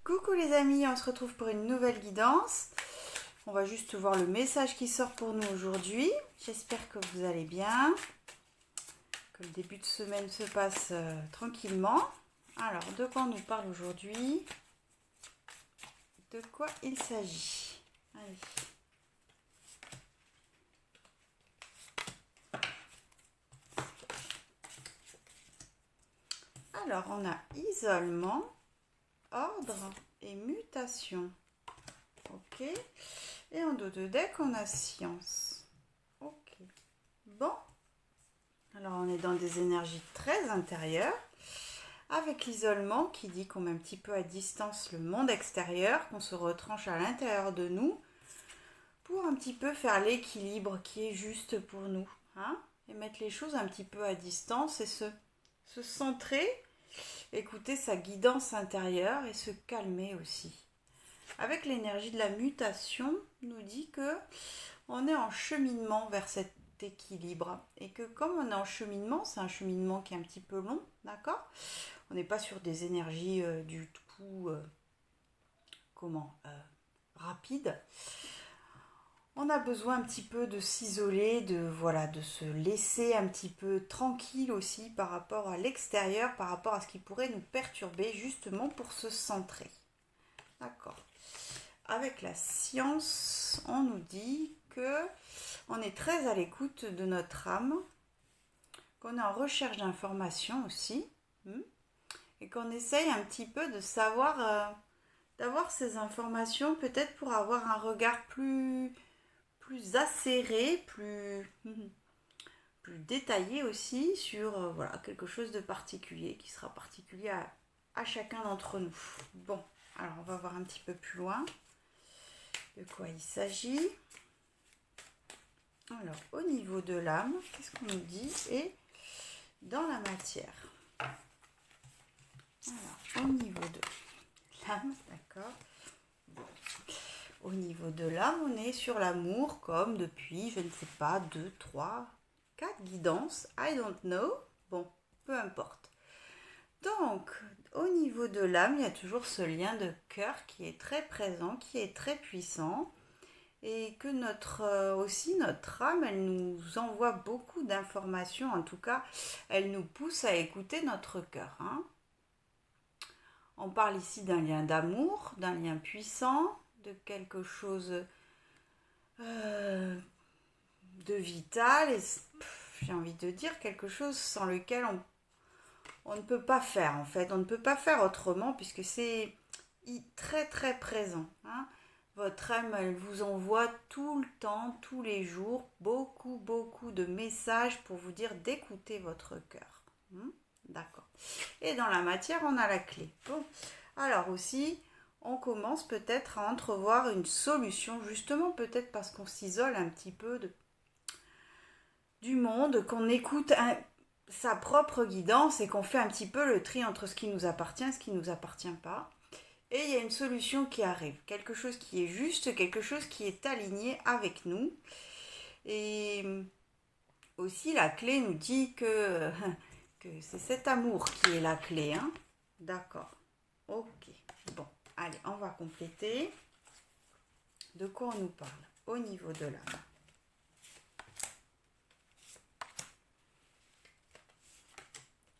Coucou les amis, on se retrouve pour une nouvelle guidance. On va juste voir le message qui sort pour nous aujourd'hui. J'espère que vous allez bien, que le début de semaine se passe tranquillement. Alors, de quoi on nous parle aujourd'hui? De quoi il s'agit? Allez. Alors, on a isolement, ordre et mutation. Ok. Et en dos de deck, on a science. Ok. Bon. Alors, on est dans des énergies très intérieures. Avec l'isolement qui dit qu'on met un petit peu à distance le monde extérieur, qu'on se retranche à l'intérieur de nous pour un petit peu faire l'équilibre qui est juste pour nous. Hein, et mettre les choses un petit peu à distance et se centrer, écouter sa guidance intérieure et se calmer aussi. Avec l'énergie de la mutation, nous dit que on est en cheminement vers cet équilibre et que comme on est en cheminement, c'est un cheminement qui est un petit peu long, d'accord ? On n'est pas sur des énergies du tout rapides. On a besoin un petit peu de s'isoler, de se laisser un petit peu tranquille aussi par rapport à l'extérieur, par rapport à ce qui pourrait nous perturber, justement pour se centrer. D'accord. Avec la science, on nous dit que on est très à l'écoute de notre âme, qu'on est en recherche d'informations aussi, et qu'on essaye un petit peu de savoir, d'avoir ces informations peut-être pour avoir un regard plus acéré, plus détaillé aussi sur quelque chose de particulier qui sera particulier à chacun d'entre nous. Bon, alors on va voir un petit peu plus loin de quoi il s'agit. Alors, au niveau de l'âme, qu'est-ce qu'on nous dit? Et dans la matière. Alors, au niveau de l'âme, d'accord. Bon. Au niveau de l'âme, on est sur l'amour comme depuis, je ne sais pas, 2, 3, 4 guidances. I don't know. Bon, peu importe. Donc, au niveau de l'âme, il y a toujours ce lien de cœur qui est très présent, qui est très puissant. Et que notre âme, elle nous envoie beaucoup d'informations. En tout cas, elle nous pousse à écouter notre cœur. Hein. On parle ici d'un lien d'amour, d'un lien puissant, de quelque chose de vital. Et j'ai envie de dire quelque chose sans lequel on ne peut pas faire en fait. On ne peut pas faire autrement puisque c'est très très présent. Hein. Votre âme, elle vous envoie tout le temps, tous les jours, beaucoup de messages pour vous dire d'écouter votre cœur. D'accord. Et dans la matière, on a la clé. Bon. Alors aussi, on commence peut-être à entrevoir une solution, justement peut-être parce qu'on s'isole un petit peu du monde, qu'on écoute sa propre guidance et qu'on fait un petit peu le tri entre ce qui nous appartient et ce qui ne nous appartient pas. Et il y a une solution qui arrive, quelque chose qui est juste, quelque chose qui est aligné avec nous. Et aussi la clé nous dit que c'est cet amour qui est la clé. Hein. D'accord. Ok. Bon, allez, on va compléter. De quoi on nous parle au niveau de l'âme?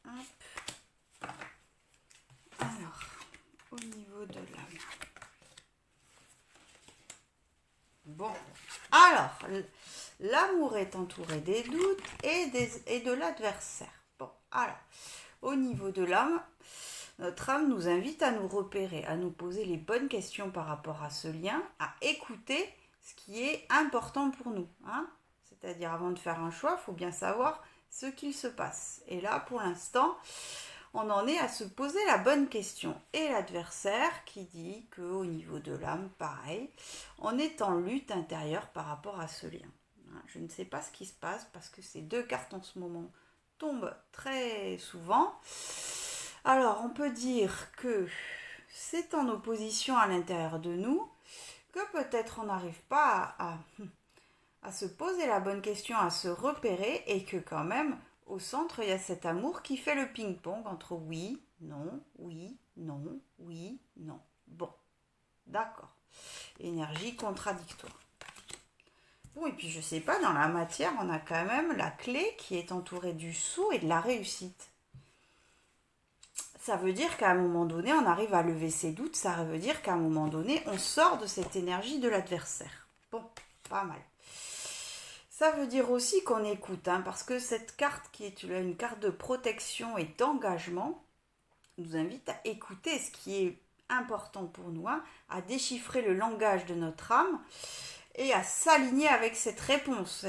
Hop. Alors, au niveau de l'âme. Bon, alors, l'amour est entouré des doutes et de l'adversaire. Bon, alors, au niveau de l'âme, notre âme nous invite à nous repérer, à nous poser les bonnes questions par rapport à ce lien, à écouter ce qui est important pour nous. Hein. C'est-à-dire, avant de faire un choix, il faut bien savoir ce qu'il se passe. Et là, pour l'instant, on en est à se poser la bonne question. Et l'adversaire qui dit qu'au niveau de l'âme, pareil, on est en lutte intérieure par rapport à ce lien. Je ne sais pas ce qui se passe parce que ces deux cartes en ce moment tombent très souvent. Alors, on peut dire que c'est en opposition à l'intérieur de nous, que peut-être on n'arrive pas à se poser la bonne question, à se repérer et que quand même, au centre, il y a cet amour qui fait le ping-pong entre oui, non, oui, non, oui, non. Bon, D'accord. Énergie contradictoire. Bon, et puis je sais pas, dans la matière, on a quand même la clé qui est entourée du sceau et de la réussite. Ça veut dire qu'à un moment donné, on arrive à lever ses doutes. Ça veut dire qu'à un moment donné, on sort de cette énergie de l'adversaire. Bon, pas mal. Ça veut dire aussi qu'on écoute, hein, parce que cette carte qui est une carte de protection et d'engagement nous invite à écouter ce qui est important pour nous, hein, à déchiffrer le langage de notre âme et à s'aligner avec cette réponse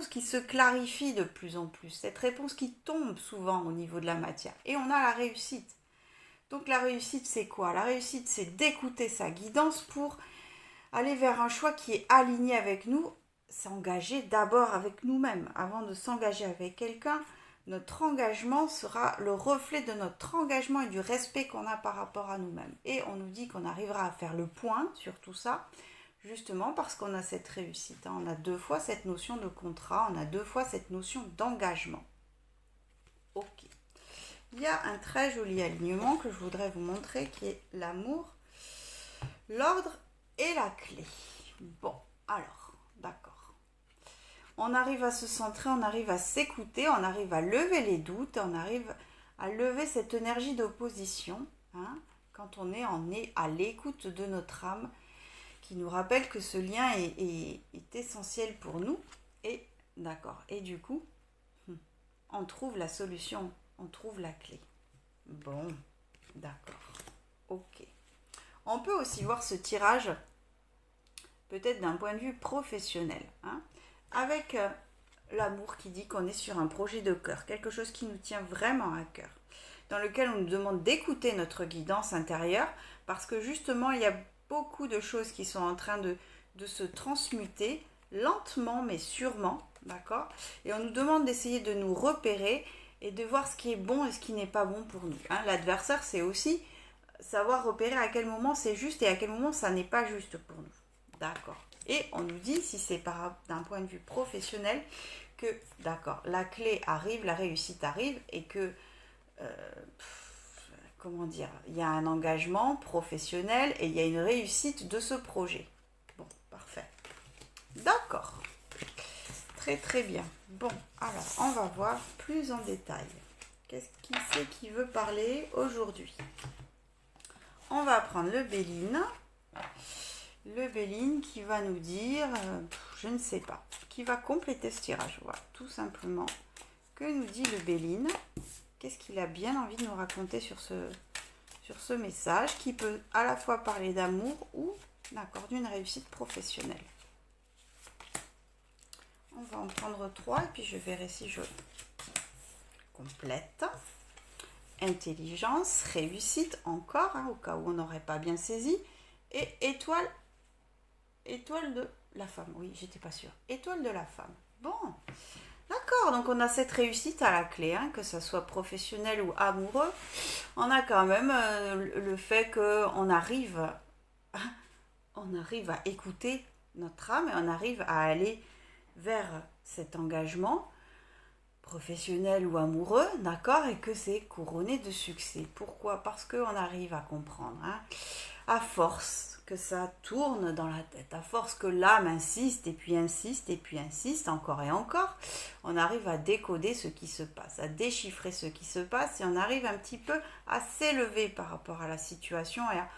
qui se clarifie de plus en plus, cette réponse qui tombe souvent au niveau de la matière. Et on a la réussite. Donc la réussite, c'est quoi? La réussite, c'est d'écouter sa guidance pour aller vers un choix qui est aligné avec nous, s'engager d'abord avec nous-mêmes. Avant de s'engager avec quelqu'un, notre engagement sera le reflet de notre engagement et du respect qu'on a par rapport à nous-mêmes. Et on nous dit qu'on arrivera à faire le point sur tout ça, justement parce qu'on a cette réussite. On a 2 fois cette notion de contrat, on a 2 fois cette notion d'engagement. Ok. Il y a un très joli alignement que je voudrais vous montrer qui est l'amour, l'ordre et la clé. Bon, alors, d'accord. On arrive à se centrer, on arrive à s'écouter, on arrive à lever les doutes, on arrive à lever cette énergie d'opposition, hein, quand on est à l'écoute de notre âme, qui nous rappelle que ce lien est essentiel pour nous. Et d'accord. Et du coup, on trouve la solution. On trouve la clé. Bon, d'accord. Ok. On peut aussi voir ce tirage peut-être d'un point de vue professionnel, hein, avec l'amour qui dit qu'on est sur un projet de cœur, quelque chose qui nous tient vraiment à cœur, dans lequel on nous demande d'écouter notre guidance intérieure, parce que justement, il y a beaucoup de choses qui sont en train de se transmuter, lentement mais sûrement, d'accord? Et on nous demande d'essayer de nous repérer et de voir ce qui est bon et ce qui n'est pas bon pour nous. Hein, l'adversaire, c'est aussi savoir repérer à quel moment c'est juste et à quel moment ça n'est pas juste pour nous. D'accord. Et on nous dit, si c'est d'un point de vue professionnel, que, d'accord, la clé arrive, la réussite arrive et que, comment dire, il y a un engagement professionnel et il y a une réussite de ce projet. Bon, parfait. D'accord. Très très bien. Bon, alors on va voir plus en détail. Qu'est-ce qui c'est qui veut parler aujourd'hui? On va prendre le Béline. Le Béline qui va nous dire, je ne sais pas, qui va compléter ce tirage. Voilà, tout simplement. Que nous dit le Béline? Qu'est-ce qu'il a bien envie de nous raconter sur ce message qui peut à la fois parler d'amour ou, d'accord, d'une réussite professionnelle? On va en prendre 3 et puis je verrai si je complète. Intelligence, réussite encore, hein, au cas où on n'aurait pas bien saisi. Et étoile de la femme. Oui, j'étais pas sûre. Étoile de la femme. Bon, d'accord. Donc on a cette réussite à la clé, hein, que ce soit professionnel ou amoureux. On a quand même le fait qu'on arrive à écouter notre âme et on arrive à aller vers cet engagement professionnel ou amoureux, d'accord, et que c'est couronné de succès. Pourquoi? Parce qu'on arrive à comprendre, hein, à force que ça tourne dans la tête, à force que l'âme insiste et puis insiste et puis insiste encore et encore, on arrive à décoder ce qui se passe, à déchiffrer ce qui se passe et on arrive un petit peu à s'élever par rapport à la situation et à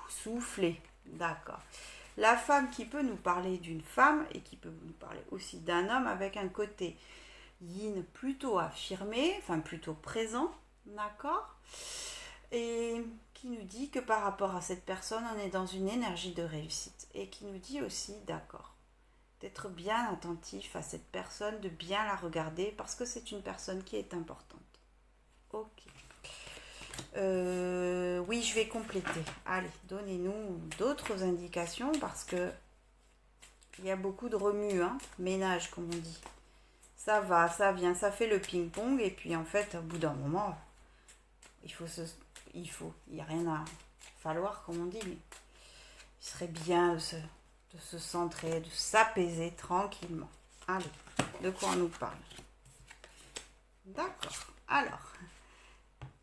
souffler, d'accord. La femme qui peut nous parler d'une femme et qui peut nous parler aussi d'un homme avec un côté yin plutôt affirmé, enfin plutôt présent, d'accord, et qui nous dit que par rapport à cette personne, on est dans une énergie de réussite et qui nous dit aussi, d'accord, d'être bien attentif à cette personne, de bien la regarder parce que c'est une personne qui est importante. Ok. Oui, je vais compléter. Allez, donnez-nous d'autres indications parce que il y a beaucoup de remue, hein, ménage comme on dit. Ça va, ça vient, ça fait le ping-pong et puis en fait, au bout d'un moment, il n'y a rien à falloir comme on dit, mais il serait bien de se centrer, de s'apaiser tranquillement. Allez, de quoi on nous parle? D'accord, alors...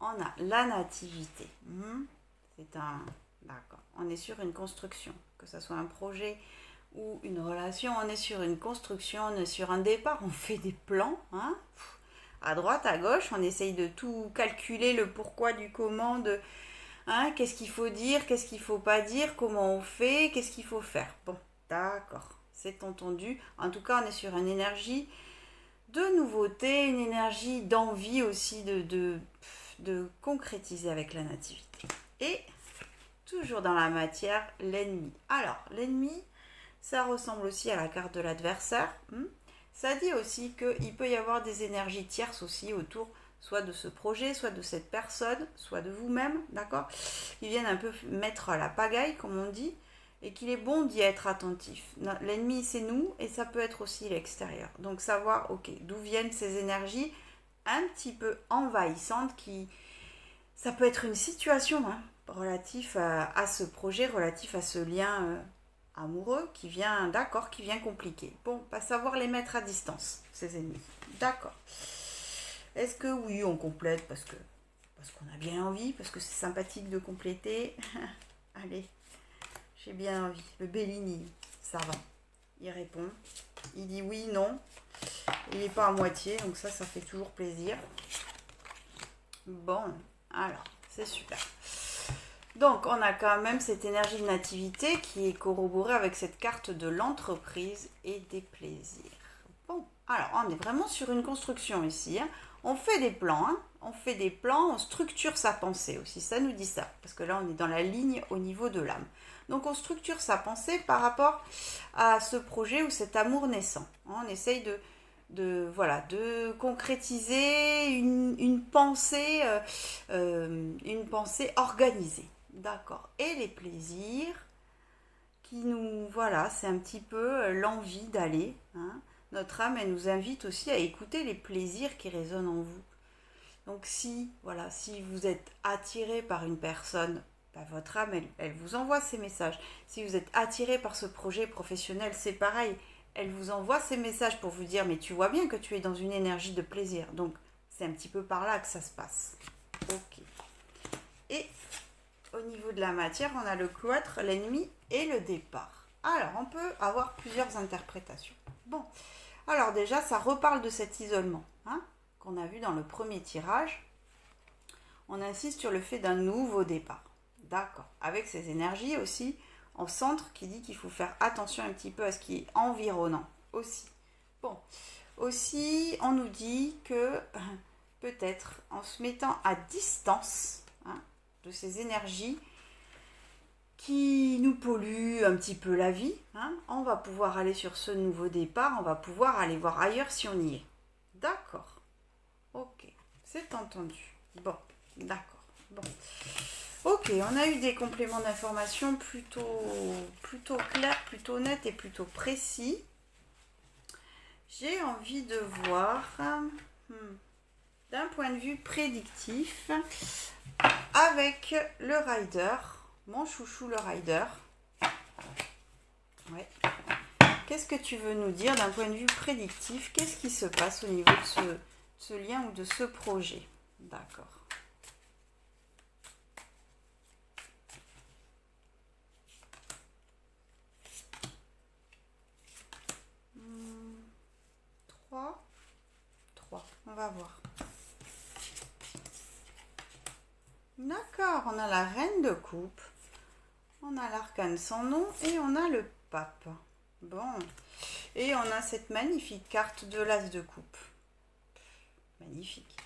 On a la nativité. C'est D'accord. On est sur une construction, que ce soit un projet ou une relation, on est sur une construction, on est sur un départ, on fait des plans, hein, à droite, à gauche, on essaye de tout calculer, le pourquoi du comment, hein, qu'est-ce qu'il faut dire, qu'est-ce qu'il faut pas dire, comment on fait, qu'est-ce qu'il faut faire. Bon, d'accord, c'est entendu. En tout cas, on est sur une énergie de nouveauté, une énergie d'envie aussi de concrétiser avec la nativité. Et toujours dans la matière, l'ennemi. Alors, l'ennemi, ça ressemble aussi à la carte de l'adversaire. Ça dit aussi qu'il peut y avoir des énergies tierces aussi autour, soit de ce projet, soit de cette personne, soit de vous-même, d'accord? Qui viennent un peu mettre la pagaille, comme on dit, et qu'il est bon d'y être attentif. L'ennemi, c'est nous, et ça peut être aussi l'extérieur. Donc savoir, ok, d'où viennent ces énergies un petit peu envahissantes qui... Ça peut être une situation relative à ce projet, relatif à ce lien amoureux qui vient, d'accord, qui vient compliqué. Bon, pas savoir les mettre à distance, ces ennemis. D'accord. Est-ce que oui, on complète parce qu'on a bien envie, parce que c'est sympathique de compléter. Allez, j'ai bien envie. Le Bellini, ça va. Il répond. Il dit oui, non. Il n'est pas à moitié, donc ça fait toujours plaisir. Bon, alors, c'est super. Donc, on a quand même cette énergie de nativité qui est corroborée avec cette carte de l'entreprise et des plaisirs. Bon, alors, on est vraiment sur une construction ici. On fait des plans, on structure sa pensée aussi, ça nous dit ça. Parce que là, on est dans la ligne au niveau de l'âme. Donc, on structure sa pensée par rapport à ce projet ou cet amour naissant. On essaye de concrétiser une pensée organisée. D'accord. Et les plaisirs qui nous... Voilà, c'est un petit peu l'envie d'aller. Notre âme, elle nous invite aussi à écouter les plaisirs qui résonnent en vous. Donc si vous êtes attiré par une personne, votre âme, elle vous envoie ces messages. Si vous êtes attiré par ce projet professionnel, c'est pareil. Elle vous envoie ces messages pour vous dire, mais tu vois bien que tu es dans une énergie de plaisir. Donc, c'est un petit peu par là que ça se passe. Ok. Et au niveau de la matière, on a le cloître, l'ennemi et le départ. Alors, on peut avoir plusieurs interprétations. Bon, alors déjà, ça reparle de cet isolement qu'on a vu dans le premier tirage. On insiste sur le fait d'un nouveau départ. D'accord. Avec ces énergies aussi en centre qui dit qu'il faut faire attention un petit peu à ce qui est environnant aussi. Bon, aussi on nous dit que peut-être en se mettant à distance de ces énergies qui nous polluent un petit peu la vie, on va pouvoir aller sur ce nouveau départ, on va pouvoir aller voir ailleurs si on y est. D'accord. Ok, c'est entendu. Bon, d'accord. Bon. Ok, on a eu des compléments d'information plutôt clairs, plutôt nets et plutôt précis. J'ai envie de voir d'un point de vue prédictif avec le rider, mon chouchou le rider. Ouais. Qu'est-ce que tu veux nous dire d'un point de vue prédictif? Qu'est-ce qui se passe au niveau de ce lien ou de ce projet? D'accord. Trois. On va voir. D'accord, on a la reine de coupe, on a l'arcane sans nom et on a le pape. Bon, et on a cette magnifique carte de l'as de coupe. Magnifique.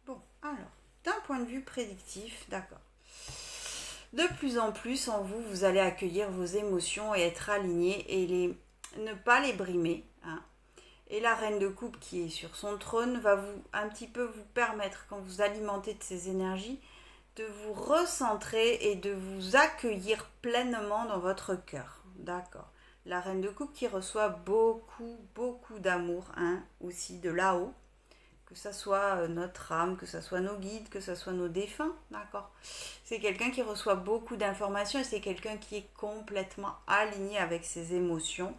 Bon, alors, d'un point de vue prédictif, d'accord. De plus en plus en vous, vous allez accueillir vos émotions et être aligné et ne pas les brimer. Et la reine de coupe qui est sur son trône va un petit peu vous permettre, quand vous alimentez de ces énergies, de vous recentrer et de vous accueillir pleinement dans votre cœur. D'accord. La reine de coupe qui reçoit beaucoup d'amour, aussi de là-haut. Que ça soit notre âme, que ça soit nos guides, que ça soit nos défunts, d'accord. C'est quelqu'un qui reçoit beaucoup d'informations et c'est quelqu'un qui est complètement aligné avec ses émotions.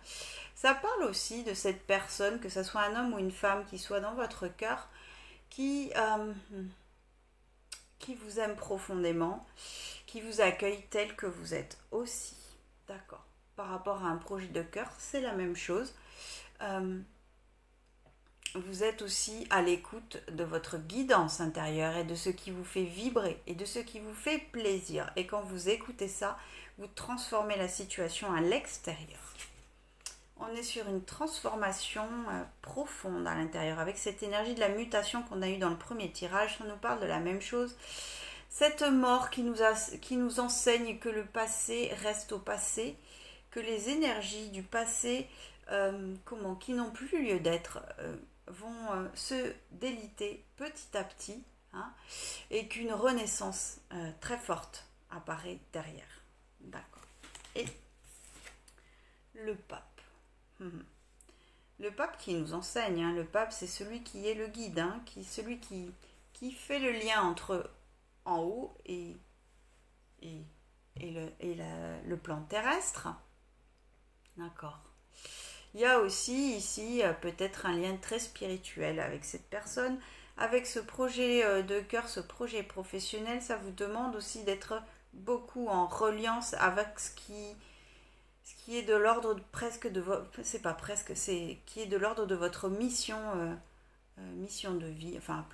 Ça parle aussi de cette personne, que ça soit un homme ou une femme qui soit dans votre cœur, qui vous aime profondément, qui vous accueille tel que vous êtes aussi. D'accord. Par rapport à un projet de cœur, c'est la même chose. Vous êtes aussi à l'écoute de votre guidance intérieure et de ce qui vous fait vibrer et de ce qui vous fait plaisir. Et quand vous écoutez ça, vous transformez la situation à l'extérieur. On est sur une transformation profonde à l'intérieur. Avec cette énergie de la mutation qu'on a eue dans le premier tirage, ça nous parle de la même chose. Cette mort qui nous enseigne que le passé reste au passé, que les énergies du passé, qui n'ont plus lieu d'être, vont se déliter petit à petit, hein, et qu'une renaissance très forte apparaît derrière. D'accord. Et le pape. Le pape qui nous enseigne, hein, le pape c'est celui qui est le guide, hein, celui qui fait le lien entre en haut et le plan terrestre. D'accord. Il y a aussi ici peut-être un lien très spirituel avec cette personne, avec ce projet de cœur, ce projet professionnel. Ça vous demande aussi d'être beaucoup en reliance avec ce qui est de l'ordre presque de votre, c'est pas presque, c'est qui est de l'ordre de votre mission, mission de vie. Enfin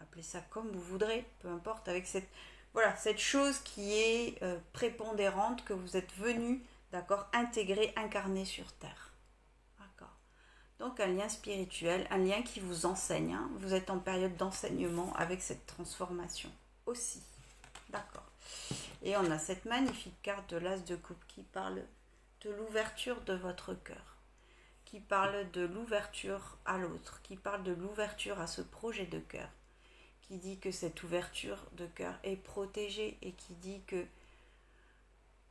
appelez ça comme vous voudrez, peu importe, avec cette chose qui est prépondérante que vous êtes venu, d'accord, intégrer, incarner sur Terre. D'accord. Donc un lien spirituel, un lien qui vous enseigne. Hein. Vous êtes en période d'enseignement avec cette transformation aussi. D'accord. Et on a cette magnifique carte de l'As de coupe qui parle de l'ouverture de votre cœur, qui parle de l'ouverture à l'autre, qui parle de l'ouverture à ce projet de cœur, qui dit que cette ouverture de cœur est protégée et qui dit que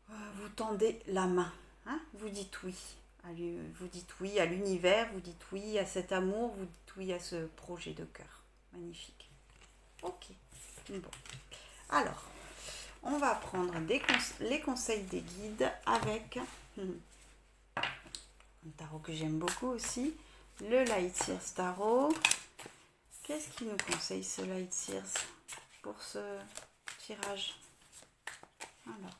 vous tendez la main, hein, vous dites oui. Vous dites oui à l'univers, vous dites oui à cet amour, vous dites oui à ce projet de cœur. Magnifique. Ok. Bon. Alors, on va prendre les conseils des guides avec un tarot que j'aime beaucoup aussi, le Light Seers Tarot. Qu'est-ce qu'il nous conseille ce Light Seers pour ce tirage? Alors,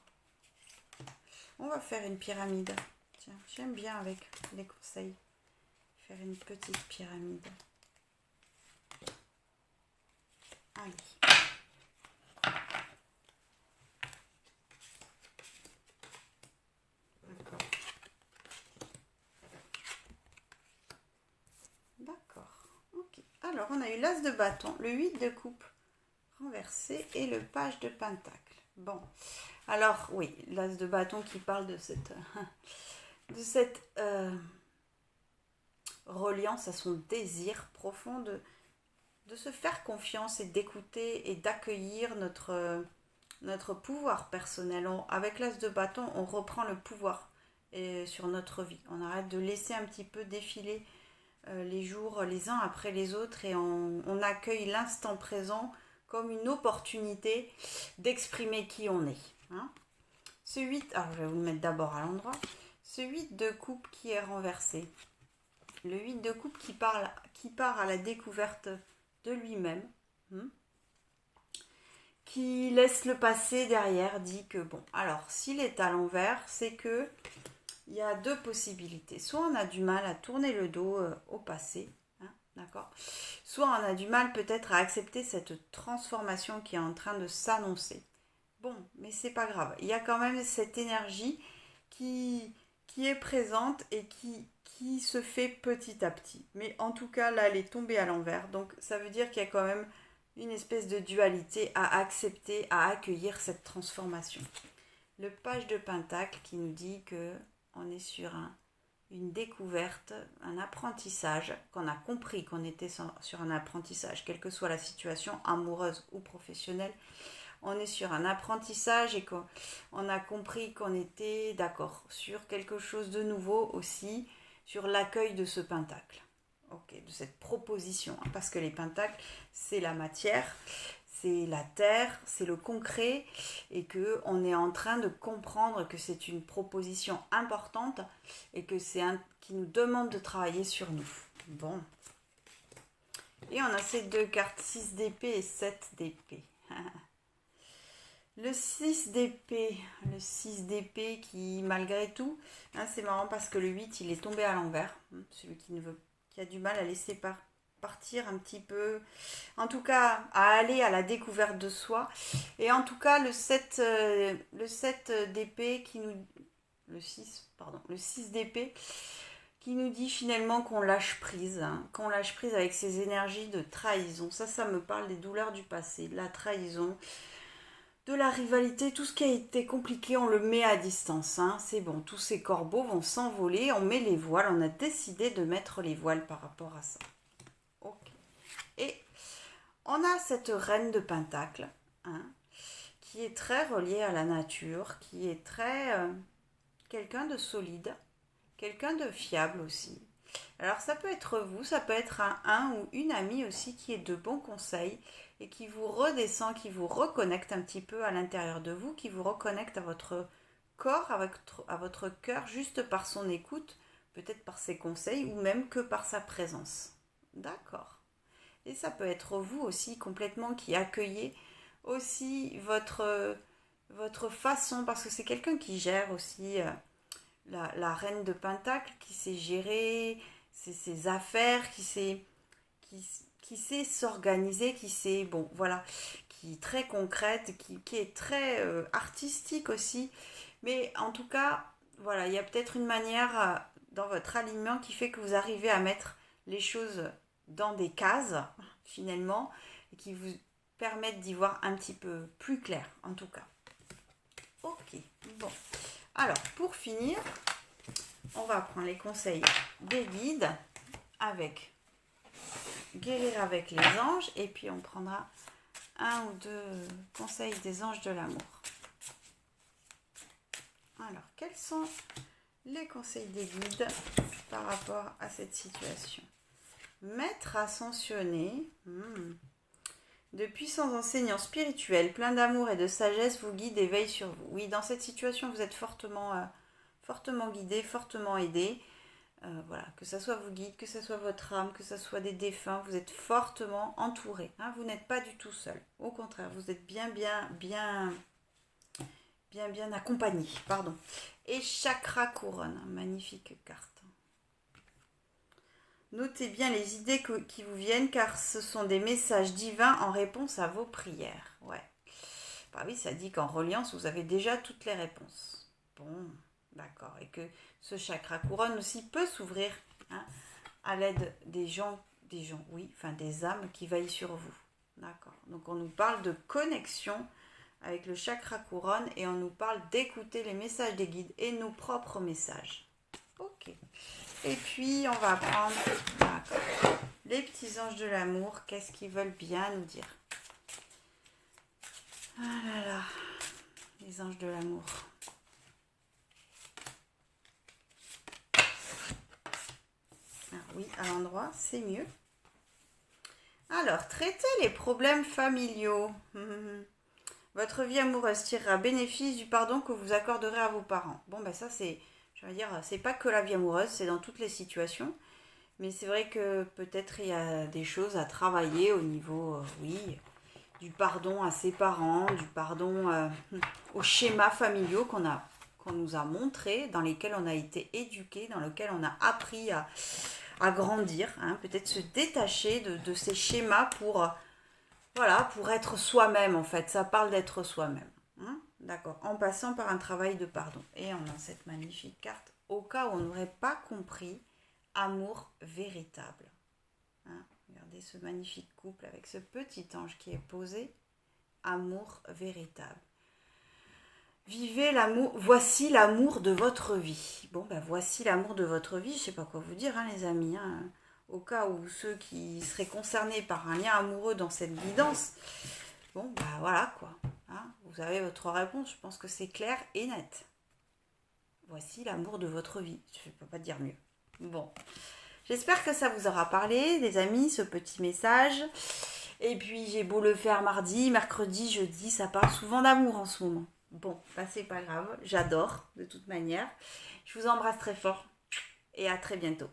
on va faire une pyramide. Tiens, j'aime bien avec les conseils faire une petite pyramide. Allez. D'accord. Ok. Alors, on a eu l'As de bâton, le 8 de coupe renversé et le page de pentacle. Bon. Alors, oui, l'As de bâton qui parle de cette reliance à son désir profond de se faire confiance et d'écouter et d'accueillir notre pouvoir personnel. Avec l'As de bâton, on reprend le pouvoir sur notre vie. On arrête de laisser un petit peu défiler les jours les uns après les autres et on accueille l'instant présent comme une opportunité d'exprimer qui on est. Hein. Ce 8, alors je vais vous le mettre d'abord à l'endroit, ce 8 de coupe qui est renversé. Le 8 de coupe qui part à la découverte de lui-même, qui laisse le passé derrière, dit que bon, alors s'il est à l'envers, c'est que il y a deux possibilités. Soit on a du mal à tourner le dos au passé, hein, d'accord. Soit on a du mal peut-être à accepter cette transformation qui est en train de s'annoncer. Bon, mais c'est pas grave. Il y a quand même cette énergie qui est présente et qui se fait petit à petit. Mais en tout cas, là, elle est tombée à l'envers. Donc, ça veut dire qu'il y a quand même une espèce de dualité à accepter, à accueillir cette transformation. Le page de pentacle qui nous dit que on est sur une découverte, un apprentissage, qu'on a compris qu'on était sur un apprentissage, quelle que soit la situation, amoureuse ou professionnelle. On est sur un apprentissage et qu'on a compris qu'on était d'accord sur quelque chose de nouveau aussi, sur l'accueil de ce pentacle, de cette proposition, hein, parce que les pentacles, c'est la matière, c'est la terre, c'est le concret, et qu'on est en train de comprendre que c'est une proposition importante et que qui nous demande de travailler sur nous. Bon. Et on a ces deux cartes, 6 d'épée et 7 d'épée. Le 6 d'épée. Le 6 d'épée qui, malgré tout, hein, c'est marrant parce que le 8, il est tombé à l'envers. Celui qui a du mal à laisser partir un petit peu, en tout cas à aller à la découverte de soi. Et en tout cas le 7 d'épée le 6 d'épée qui nous dit finalement qu'on lâche prise, hein, qu'on lâche prise avec ces énergies de trahison. Ça me parle des douleurs du passé, de la trahison, de la rivalité, tout ce qui a été compliqué, on le met à distance, hein. C'est bon, tous ces corbeaux vont s'envoler, on met les voiles, on a décidé de mettre les voiles par rapport à ça. Ok. Et on a cette reine de Pentacle, hein, qui est très reliée à la nature, qui est très quelqu'un de solide, quelqu'un de fiable aussi. Alors ça peut être vous, ça peut être un ou une amie aussi qui est de bons conseils et qui vous redescend, qui vous reconnecte un petit peu à l'intérieur de vous, qui vous reconnecte à votre corps, à votre cœur, juste par son écoute, peut-être par ses conseils ou même que par sa présence. D'accord. Et ça peut être vous aussi complètement qui accueillez aussi votre façon, parce que c'est quelqu'un qui gère aussi la reine de Pentacle, qui sait gérer ses affaires, qui sait s'organiser, qui sait, bon voilà, qui est très concrète, qui est très artistique aussi. Mais en tout cas, voilà, il y a peut-être une manière dans votre alignement qui fait que vous arrivez à mettre les choses dans des cases, finalement, et qui vous permettent d'y voir un petit peu plus clair, en tout cas. Ok, bon. Alors, pour finir, on va prendre les conseils des guides avec guérir avec les anges, et puis on prendra un ou deux conseils des anges de l'amour. Alors, quels sont les conseils des guides par rapport à cette situation? Maître ascensionné, de puissants enseignants spirituels, pleins d'amour et de sagesse, vous guident et veillent sur vous. Oui, dans cette situation, vous êtes fortement guidé, fortement aidé. Voilà, que ce soit vos guides, que ce soit votre âme, que ce soit des défunts, vous êtes fortement entouré. Hein, vous n'êtes pas du tout seul. Au contraire, vous êtes bien accompagné. Pardon. Et chakra couronne, magnifique carte. Notez bien les idées qui vous viennent, car ce sont des messages divins en réponse à vos prières. Ouais. Bah oui, ça dit qu'en reliance, vous avez déjà toutes les réponses. Bon, d'accord. Et que ce chakra couronne aussi peut s'ouvrir, hein, à l'aide des âmes qui veillent sur vous. D'accord. Donc on nous parle de connexion avec le chakra couronne et on nous parle d'écouter les messages des guides et nos propres messages. Ok. Et puis, on va prendre les petits anges de l'amour. Qu'est-ce qu'ils veulent bien nous dire? Ah là là, les anges de l'amour. Ah oui, à l'endroit, c'est mieux. Alors, traitez les problèmes familiaux. Votre vie amoureuse tirera bénéfice du pardon que vous accorderez à vos parents. Bon, ben ça, c'est... Je veux dire, c'est pas que la vie amoureuse, c'est dans toutes les situations. Mais c'est vrai que peut-être il y a des choses à travailler au niveau, du pardon à ses parents, du pardon aux schémas familiaux qu'on nous a montrés, dans lesquels on a été éduqué, dans lesquels on a appris à grandir. Hein, peut-être se détacher de ces schémas pour être soi-même en fait. Ça parle d'être soi-même. Hein. D'accord, en passant par un travail de pardon. Et on a cette magnifique carte, au cas où on n'aurait pas compris, amour véritable. Hein, regardez ce magnifique couple avec ce petit ange qui est posé, amour véritable. Vivez l'amour, voici l'amour de votre vie. Bon, ben voici l'amour de votre vie, je ne sais pas quoi vous dire, hein, les amis. Hein. Au cas où ceux qui seraient concernés par un lien amoureux dans cette guidance, bon, ben voilà quoi. Hein, vous avez votre réponse, je pense que c'est clair et net. Voici l'amour de votre vie. Je ne peux pas dire mieux. Bon, j'espère que ça vous aura parlé, les amis, ce petit message. Et puis, j'ai beau le faire mardi, mercredi, jeudi, ça parle souvent d'amour en ce moment. Bon, bah c'est pas grave, j'adore de toute manière. Je vous embrasse très fort et à très bientôt.